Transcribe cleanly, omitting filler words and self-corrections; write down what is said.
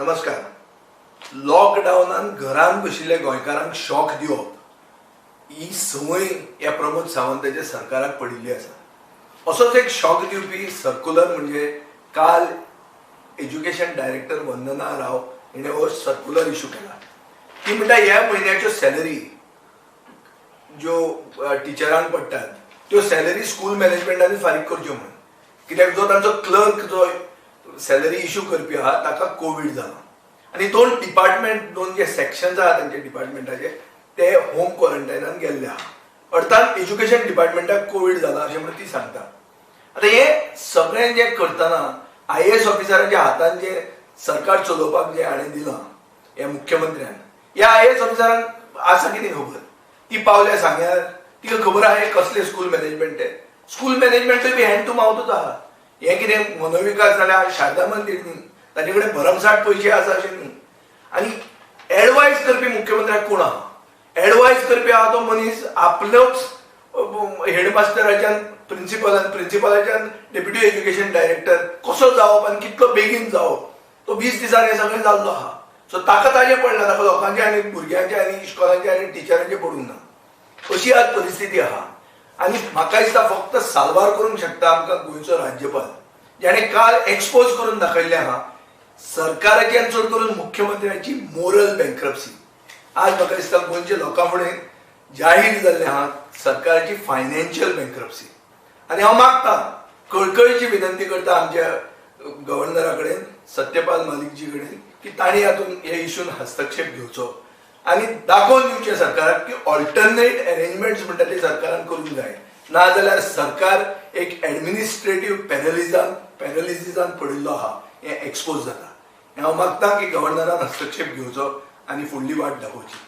नमस्कार. लॉकडाऊनान घरान बशिल्ले गोंयकारांक शॉक दिवप ही संवय या प्रमोद सावंताच्या सरकाराक पडिल्ली आसा. असोच एक शॉक दिवपी सर्क्युलर म्हणजे काल एज्युकेशन डायरेक्टर वंदना राव हिने हो सर्क्युलर इश्यू केला. ती म्हणटा ह्या म्हयन्याच्यो सॅलरी ज्यो टिचरांक पडटात त्यो सॅलरी स्कूल मॅनेजमेंटांनी फारीक करच्यो म्हणून. कित्याक जो तांचो क्लर्क जो सॅलरी इश्यू करपी आहा ताका कोविड जाला आनी दोन जे सेक्शन्स आहा तांच्या डिपार्टमेंटाचे ते होम क्वॉरंटायनान गेल्ले आहा. अर्थात एज्युकेशन डिपार्टमेंटाक कोविड जाला अशें म्हणून ती सांगता. आता हे सगळें जे करतना IAS ऑफिसरांच्या हातान जे सरकार चलोवपाक जे हाणें दिलां ह्या मुख्यमंत्र्यान, ह्या IAS ऑफिसरांक आसा कितें खबर? ती पावल्या सांग्यार तिका खबर आहे कसले स्कूल मॅनेजमेंट आहे. School management be hand to माउथूच आहा. हे कितें मनोविकास जाल्यार शारदा मंदिर न्ही, ताचे कडेन भरमसाट पयशे आसा अशें न्ही. आनी एडवायज करपी मुख्यमंत्र्याक कोण आहा? एडवायज करपी आहा तो मनीस आपलोच हेडमास्टराच्यान प्रिन्सिपलाच्यान डेप्युटी एज्युकेशन डायरेक्टर कसो जावप आनी कितलो बेगीन जावप तो 20 दिसान हे सगळें जाल्लो आहा. सो ताका ताजें पडना, ताका लोकांचे आनी भुरग्यांचे आनी इश्कोलांचे आनी टिचरांचे पडूंक ना. अशी आज परिस्थिती आहा. आनी म्हाका दिसता फक्त साल्वार करूंक शकता आमकां गोंयचो राज्यपाल, ज्याने काल एक्सपोज करून दाखयल्लें आहा सरकाराची आनी चड करून मुख्यमंत्र्याची मोरल बँक्रप्सी. आज म्हाका दिसता गोंयच्या लोकां फुडें जाहीर जाल्लें आहा सरकाराची फायनान्शियल बँक्रप्सी. आनी हांव मागता, कळकळीची विनंती करता आमच्या गव्हर्नरा कडेन, सत्यपाल मलिकजी कडेन, की तांणी हातून हे इश्यून हस्तक्षेप घेवचो आनी दाखोवन दिवचें सरकाराक की ऑल्टरनेट अरेंजमेंट्स म्हणटा ते सरकारान करूंक जाय. नाजाल्यार सरकार एक एडमिनिस्ट्रेटीव पॅरालिसिसान पडिल्लो आहा हें एक्सपोज जाता. हांव मागता की गव्हर्नरान हस्तक्षेप घेवचो आनी फुडली वाट दाखोवची.